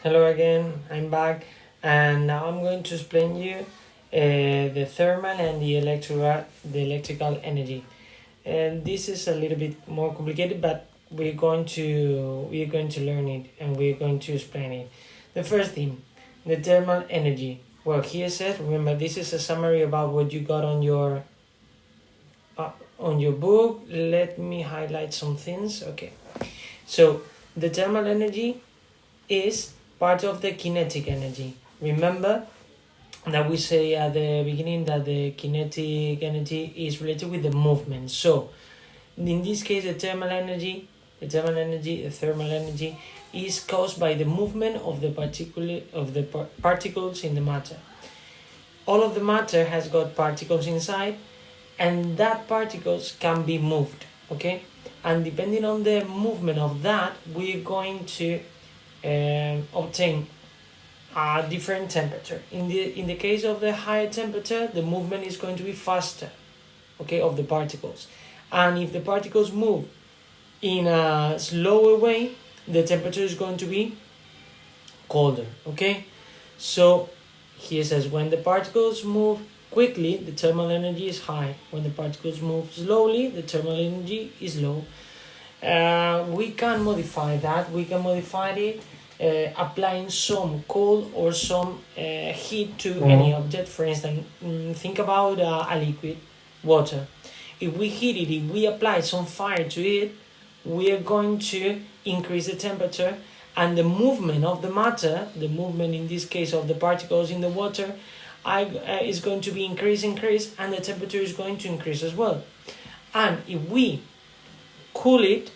Hello again, I'm back, and now I'm going to explain you the thermal and the electrical energy. And this is a little bit more complicated, but we're going to learn it and we're going to explain it. The first thing, the thermal energy. Well, here says, remember, this is a summary about what you got on your book. Let me highlight some things. Okay, so the thermal energy is part of the kinetic energy. Remember that we say at the beginning that the kinetic energy is related with the movement. So in this case, the thermal energy is caused by the movement of the particles in the matter. All of the matter has got particles inside, and that particles can be moved. Okay, and depending on the movement of that, we're going to obtain a different temperature. In the case of the higher temperature, the movement is going to be faster, okay, of the particles. And if the particles move in a slower way, the temperature is going to be colder. Okay, so here says when the particles move quickly, the thermal energy is high. When the particles move slowly, the thermal energy is low. We can modify that. We can modify it applying some cold or some heat to any object. For instance, think about a liquid, water. If we heat it, if we apply some fire to it, we are going to increase the temperature, and the movement of the matter, the movement in this case of the particles in the water, is going to be increase, and the temperature is going to increase as well. And if we cool it,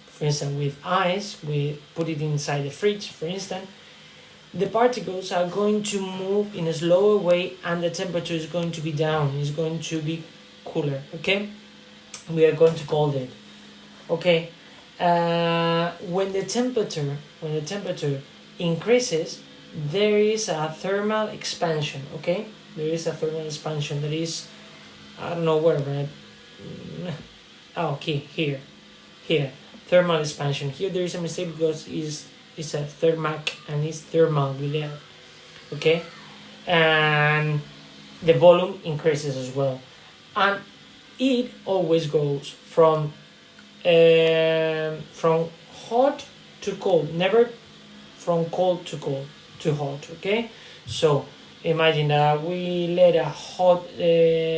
for instance with ice, we put it inside the fridge, for instance, the particles are going to move in a slower way, and the temperature is going to be down, is going to be cooler. Okay, we are going to cold it. Okay, when the temperature increases, there is a thermal expansion. Okay, there is a thermal expansion that is, I don't know where, but okay, here, thermal expansion. Here there is a mistake because it's a thermac and it's thermal related. Okay, and the volume increases as well, and it always goes from hot to cold, never from cold to hot. Okay, so imagine that we let a hot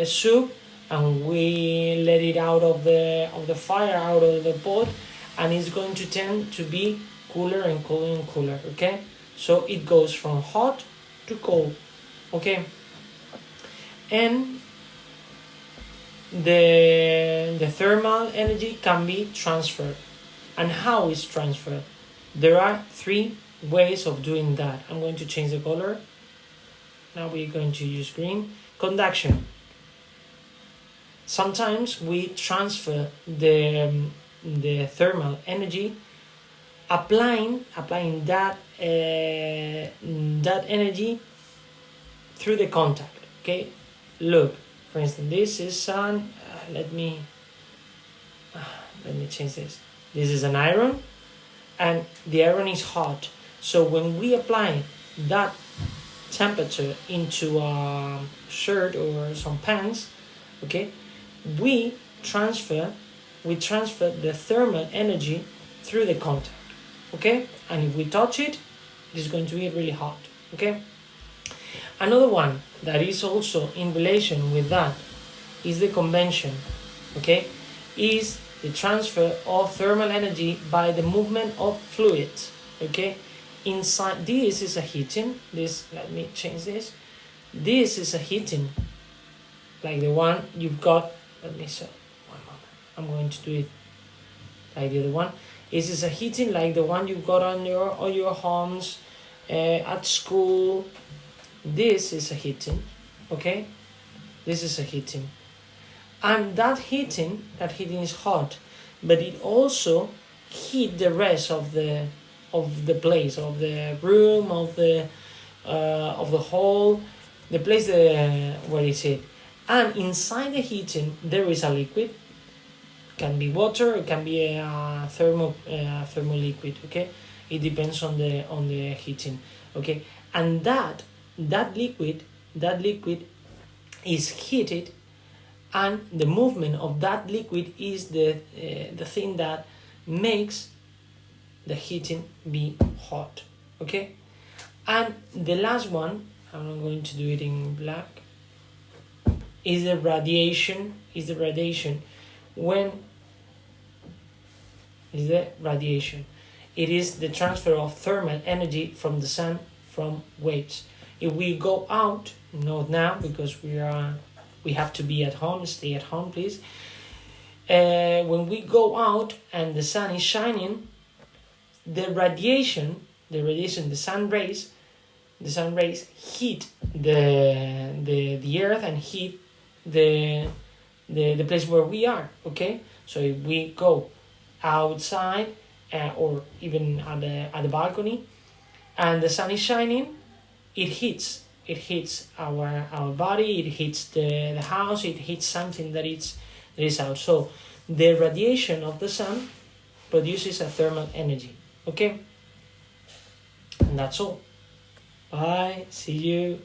soup, and we let it out of the fire, out of the pot, and it's going to tend to be cooler and cooler and cooler. Okay, so it goes from hot to cold. Okay, and the thermal energy can be transferred. And how is transferred? There are three ways of doing that. I'm going to change the color. Now we're going to use green. Conduction. Sometimes we transfer the thermal energy applying that energy through the contact. Okay, look, for instance, this is an let me change this. This is an iron, and the iron is hot. So when we apply that temperature into a shirt or some pants, okay, we transfer the thermal energy through the contact. Okay, and if we touch it, it is going to be really hot. Okay, another one that is also in relation with that is the convection. Okay, is the transfer of thermal energy by the movement of fluids. Okay, inside this is a heating. Let me change this. This is a heating, like the one you've got. Let me show. One moment. I'm going to do it like the other one. This is a heating like the one you've got on your homes, at school. This is a heating. Okay, this is a heating, and that heating is hot, but it also heat the rest of the place, of the room, of the hall, the place where is it. And inside the heating there is a liquid, can be water, it can be a thermal liquid. Okay, it depends on the heating. Okay, and that liquid is heated, and the movement of that liquid is the thing that makes the heating be hot. Okay, and the last one, I'm not going to do it in black, is the radiation. When is the radiation? It is the transfer of thermal energy from the sun from waves. If we go out, not now because we have to be at home, stay at home please. When we go out and the sun is shining, the radiation, the sun rays heat the earth and heat the place where we are. Okay, so if we go outside or even at the balcony and the sun is shining, it hits our body, it hits the house, it hits something that is out. So the radiation of the sun produces a thermal energy. Okay, and that's all. Bye, see you.